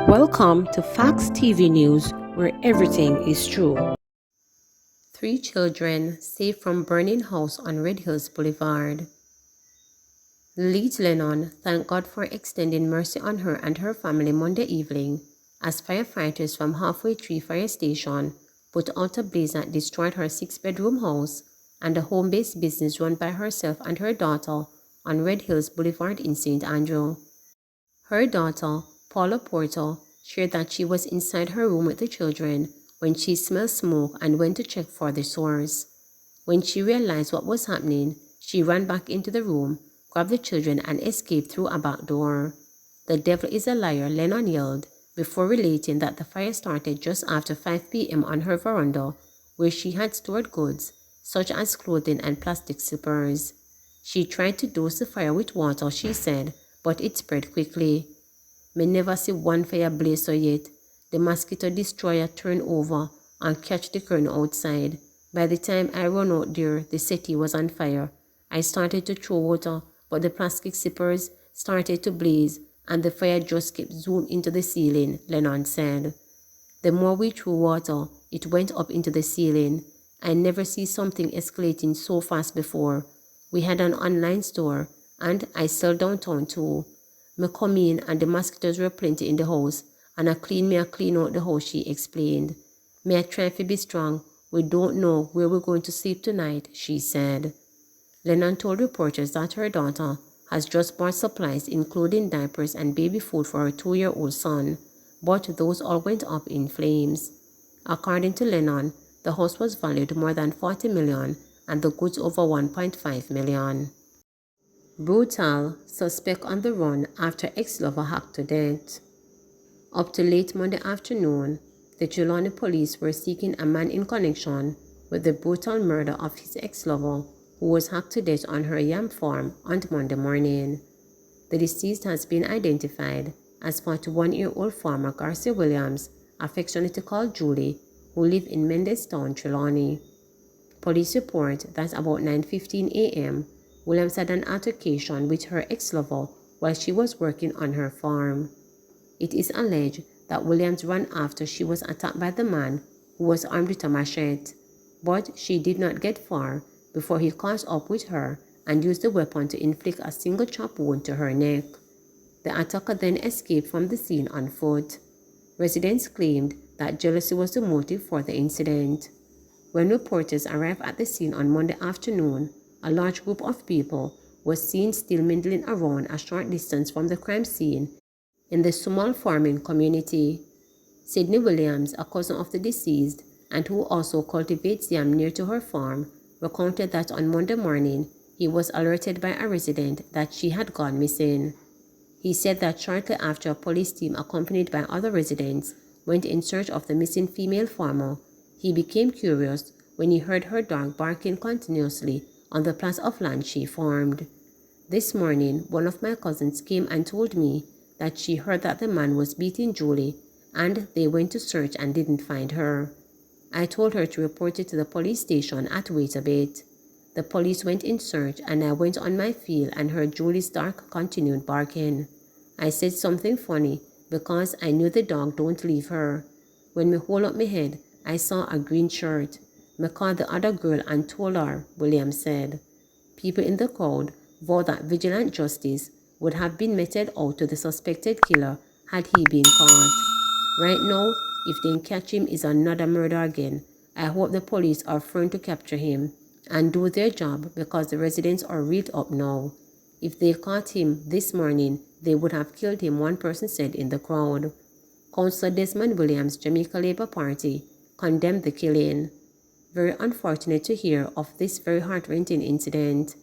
Welcome to Facts TV News, where everything is true. 3 children saved from burning house on Red Hills Boulevard. Leeds Lennon thanked God for extending mercy on her and her family Monday evening as firefighters from Halfway Tree Fire Station put out a blaze that destroyed her 6-bedroom house and a home-based business run by herself and her daughter on Red Hills Boulevard in St. Andrew. Her daughter, Paula Porter, shared that she was inside her room with the children when she smelled smoke and went to check for the source. When she realized what was happening, she ran back into the room, grabbed the children, and escaped through a back door. "The devil is a liar," Lennon yelled, before relating that the fire started just after 5 p.m. on her veranda, where she had stored goods, such as clothing and plastic slippers. She tried to douse the fire with water, she said, but it spread quickly. "Me never see one fire blaze so yet. The mosquito destroyer turned over and catch the curtain outside. By the time I run out there, the city was on fire. I started to throw water, but the plastic zippers started to blaze and the fire just kept zooming into the ceiling," Lennon said. "The more we threw water, it went up into the ceiling. I never see something escalating so fast before. We had an online store, and I sell downtown too. Me come in and the mosquitoes were plenty in the house, and I clean out the house," she explained. "Me I try to be strong. We don't know where we're going to sleep tonight," she said. Lennon told reporters that her daughter has just bought supplies including diapers and baby food for her 2-year-old son, but those all went up in flames. According to Lennon, the house was valued more than $40 million and the goods over $1.5 million. Brutal, suspect on the run after ex-lover hacked to death. Up to late Monday afternoon, the Trelawney police were seeking a man in connection with the brutal murder of his ex-lover, who was hacked to death on her yam farm on Monday morning. The deceased has been identified as 41-year-old farmer Garcia Williams, affectionately called Julie, who lived in Mendestown, Trelawney. Police report that about 9:15 a.m., Williams had an altercation with her ex-lover while she was working on her farm. It is alleged that Williams ran after she was attacked by the man who was armed with a machete, but she did not get far before he caught up with her and used the weapon to inflict a single chop wound to her neck. The attacker then escaped from the scene on foot. Residents claimed that jealousy was the motive for the incident. When reporters arrived at the scene on Monday afternoon, a large group of people was seen still mingling around a short distance from the crime scene in the small farming community. Sydney Williams, a cousin of the deceased and who also cultivates yam near to her farm, recounted that on Monday morning he was alerted by a resident that she had gone missing. He said that shortly after a police team accompanied by other residents went in search of the missing female farmer, he became curious when he heard her dog barking continuously on the plot of land she farmed. "This morning, one of my cousins came and told me that she heard that the man was beating Julie, and they went to search and didn't find her. I told her to report it to the police station at Wait a Bit. The police went in search and I went on my field and heard Julie's dog continued barking. I said something funny because I knew the dog don't leave her. When me hold up my head, I saw a green shirt. Me called the other girl and told her," Williams said. People in the crowd vowed that vigilant justice would have been meted out to the suspected killer had he been caught. "Right now, if they catch him, is another murder again. I hope the police are firm to capture him and do their job because the residents are reeled up now. If they caught him this morning, they would have killed him," one person said in the crowd. Councillor Desmond Williams, Jamaica Labour Party, condemned the killing. "Very unfortunate to hear of this very heart-wrenching incident.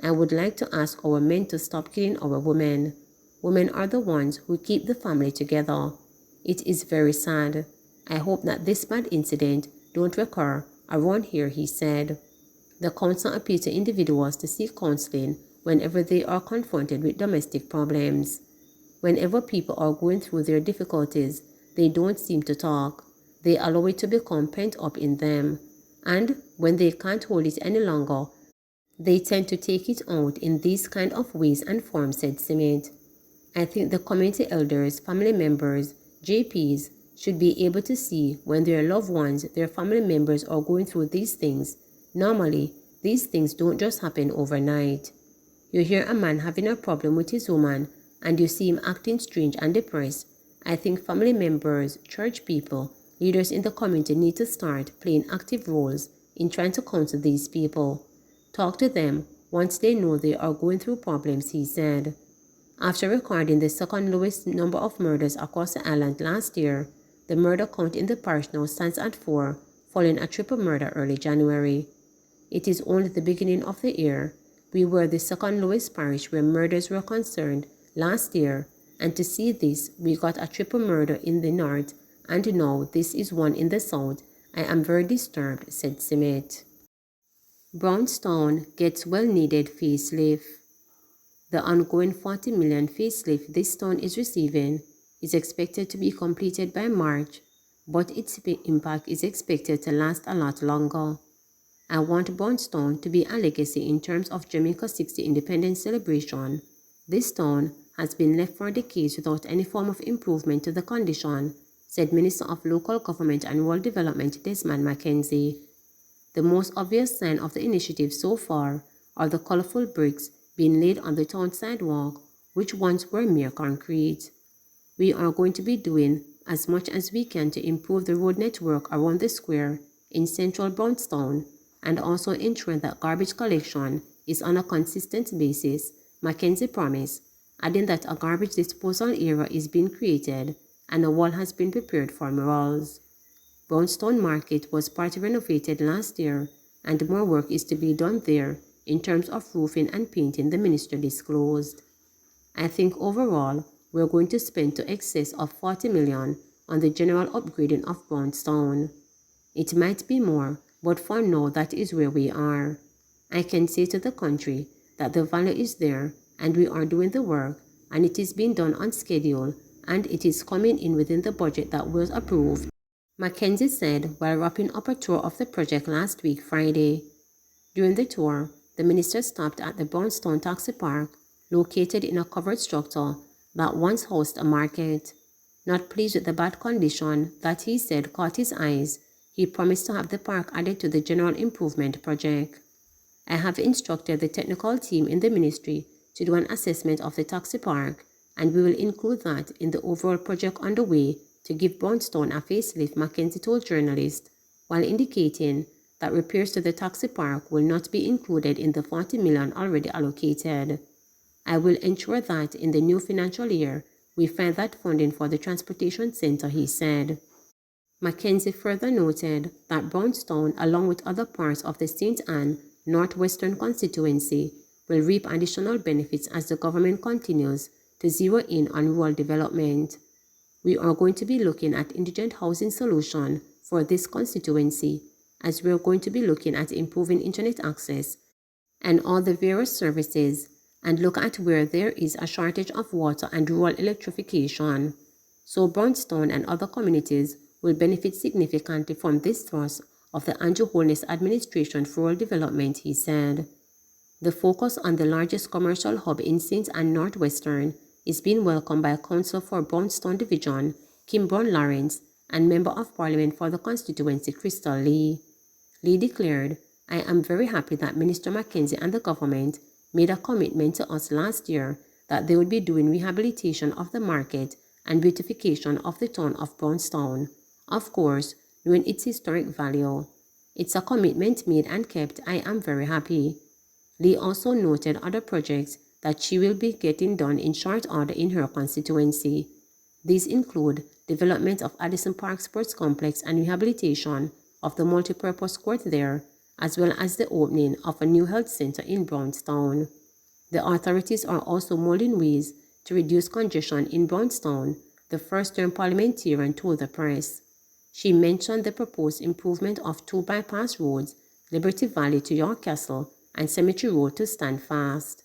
I would like to ask our men to stop killing our women. Women are the ones who keep the family together. It is very sad. I hope that this bad incident don't recur around here," he said. The council appealed to individuals to seek counseling whenever they are confronted with domestic problems. Whenever people are going through their difficulties, they don't seem to talk. They allow it to become pent up in them. And when they can't hold it any longer, they tend to take it out in these kind of ways and forms, said Simit. "I think the community elders, family members, JPs should be able to see when their loved ones, their family members are going through these things. Normally, these things don't just happen overnight. You hear a man having a problem with his woman and you see him acting strange and depressed. I think family members, church people, leaders in the community need to start playing active roles in trying to counsel these people. Talk to them once they know they are going through problems, he said. After recording the second lowest number of murders across the island last year, the murder count in the parish now stands at 4, following a triple murder early January. It is only the beginning of the year. We were the second lowest parish where murders were concerned last year, and to see this, we got a triple murder in the north, and now this is one in the south. I am very disturbed, said Simmet. Brownstone gets well-needed facelift. The ongoing $40 million facelift this town is receiving is expected to be completed by March, but its impact is expected to last a lot longer. I want Brownstone to be a legacy in terms of Jamaica's 60th independence celebration. This town has been left for decades without any form of improvement to the condition, said Minister of Local Government and Rural Development Desmond Mackenzie. The most obvious sign of the initiative so far are the colorful bricks being laid on the town sidewalk, which once were mere concrete. We are going to be doing as much as we can to improve the road network around the square in central Brownstone and also ensure that garbage collection is on a consistent basis, Mackenzie promised, adding that a garbage disposal area is being created and a wall has been prepared for murals. Brownstone Market was partly renovated last year, and more work is to be done there in terms of roofing and painting, the minister disclosed. I think overall, we're going to spend to excess of $40 million on the general upgrading of Brownstone. It might be more, but for now that is where we are. I can say to the country that the value is there and we are doing the work and it is being done on schedule and it is coming in within the budget that was approved, Mackenzie said while wrapping up a tour of the project last week Friday. During the tour, the minister stopped at the Brownstone Taxi Park, located in a covered structure that once housed a market. Not pleased with the bad condition that he said caught his eyes, he promised to have the park added to the general improvement project. I have instructed the technical team in the ministry to do an assessment of the taxi park, and we will include that in the overall project underway to give Brownstone a facelift, Mackenzie told journalists, while indicating that repairs to the taxi park will not be included in the $40 million already allocated. I will ensure that in the new financial year, we find that funding for the transportation center, he said. Mackenzie further noted that Brownstone, along with other parts of the St. Anne Northwestern constituency, will reap additional benefits as the government continues to zero in on rural development. We are going to be looking at indigent housing solution for this constituency, as we are going to be looking at improving internet access and all the various services, and look at where there is a shortage of water and rural electrification. So Brownstone and other communities will benefit significantly from this thrust of the Andrew Holness administration for rural development, he said. The focus on the largest commercial hub in St. Anne Northwestern is being welcomed by Council for Brownstone Division, Kim Brown Lawrence, and Member of Parliament for the constituency, Crystal Lee. Lee declared, I am very happy that Minister Mackenzie and the government made a commitment to us last year that they would be doing rehabilitation of the market and beautification of the town of Brownstone, of course, knowing its historic value. It's a commitment made and kept. I am very happy. Lee also noted other projects that she will be getting done in short order in her constituency. These include development of Addison Park Sports Complex and rehabilitation of the multipurpose court there, as well as the opening of a new health center in Brownstone. The authorities are also molding ways to reduce congestion in Brownstone, the first-term parliamentarian told the press. She mentioned the proposed improvement of 2 bypass roads, Liberty Valley to York Castle and Cemetery Road to Standfast.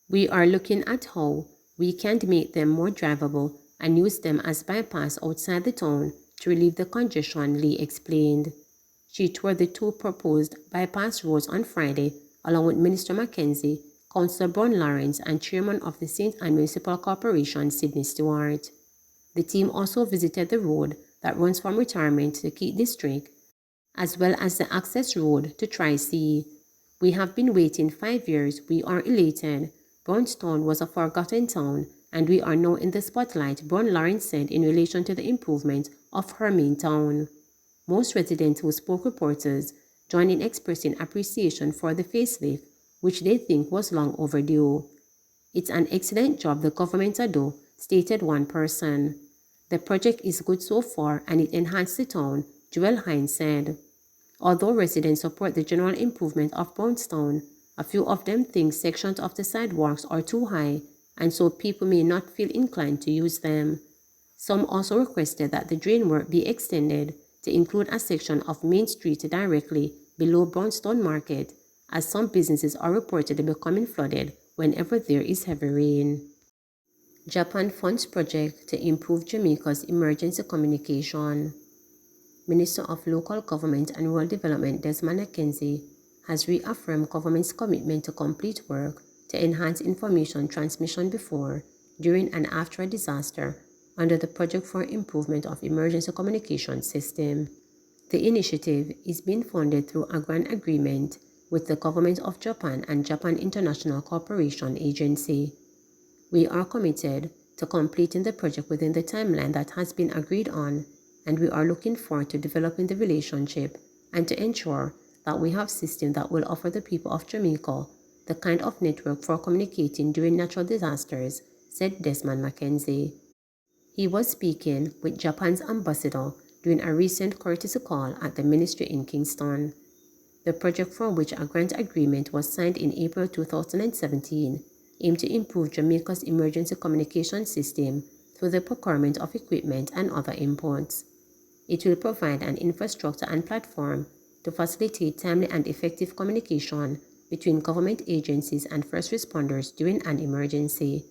We are looking at how we can make them more drivable and use them as bypass outside the town to relieve the congestion, Lee explained. She toured the 2 proposed bypass roads on Friday, along with Minister Mackenzie, Councillor Brown Lawrence, and Chairman of the St. Anne Municipal Corporation, Sidney Stewart. The team also visited the road that runs from Retirement to the Keat District, as well as the access road to Tri-C. We have been waiting 5 years. We are elated. Brownstone was a forgotten town, and we are now in the spotlight, Brown Lawrence said in relation to the improvement of her main town. Most residents who spoke reporters joined in expressing appreciation for the facelift, which they think was long overdue. It's an excellent job the government do, stated one person. The project is good so far and it enhanced the town, Joel Hines said. Although residents support the general improvement of Brownstone, a few of them think sections of the sidewalks are too high and so people may not feel inclined to use them. Some also requested that the drain work be extended to include a section of Main Street directly below Brownstone Market, as some businesses are reportedly becoming flooded whenever there is heavy rain. Japan funds project to improve Jamaica's emergency communication. Minister of Local Government and Rural Development Desmond McKenzie has reaffirmed government's commitment to complete work to enhance information transmission before, during and after a disaster under the Project for Improvement of Emergency Communication System. The initiative is being funded through a grant agreement with the Government of Japan and Japan International Cooperation Agency. We are committed to completing the project within the timeline that has been agreed on, and we are looking forward to developing the relationship and to ensure that we have systems that will offer the people of Jamaica the kind of network for communicating during natural disasters, said Desmond McKenzie. He was speaking with Japan's ambassador during a recent courtesy call at the ministry in Kingston. The project for which a grant agreement was signed in April 2017 aimed to improve Jamaica's emergency communication system through the procurement of equipment and other imports. It will provide an infrastructure and platform to facilitate timely and effective communication between government agencies and first responders during an emergency.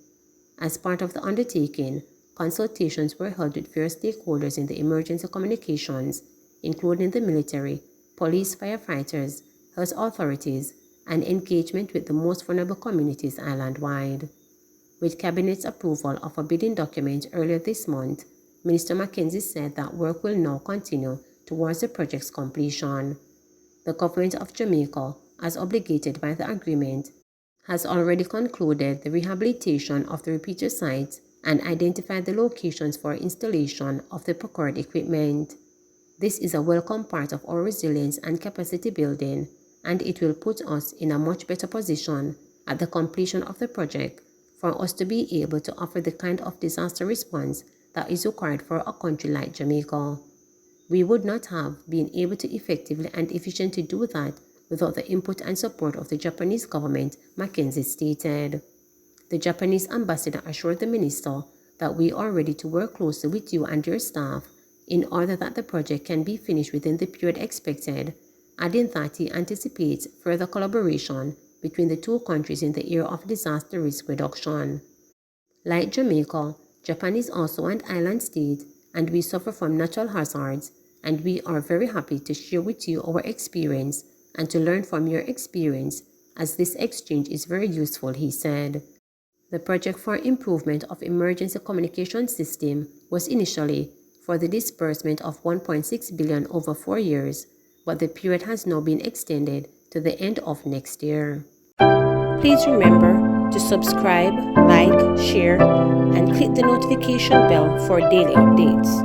As part of the undertaking, consultations were held with various stakeholders in the emergency communications, including the military, police, firefighters, health authorities, and engagement with the most vulnerable communities island-wide. With Cabinet's approval of a bidding document earlier this month, Minister McKenzie said that work will now continue towards the project's completion. The Government of Jamaica, as obligated by the agreement, has already concluded the rehabilitation of the repeater sites and identified the locations for installation of the procured equipment. This is a welcome part of our resilience and capacity building, and it will put us in a much better position at the completion of the project for us to be able to offer the kind of disaster response that is required for a country like Jamaica. We would not have been able to effectively and efficiently do that without the input and support of the Japanese government, McKenzie stated. The Japanese ambassador assured the minister that we are ready to work closely with you and your staff in order that the project can be finished within the period expected, adding that he anticipates further collaboration between the two countries in the area of disaster risk reduction. Like Jamaica, Japan is also an island state, and we suffer from natural hazards, and we are very happy to share with you our experience and to learn from your experience, as this exchange is very useful, he said. The project for improvement of emergency communication system was initially for the disbursement of $1.6 billion over 4 years, but the period has now been extended to the end of next year. Please remember to subscribe, like, share, and click the notification bell for daily updates.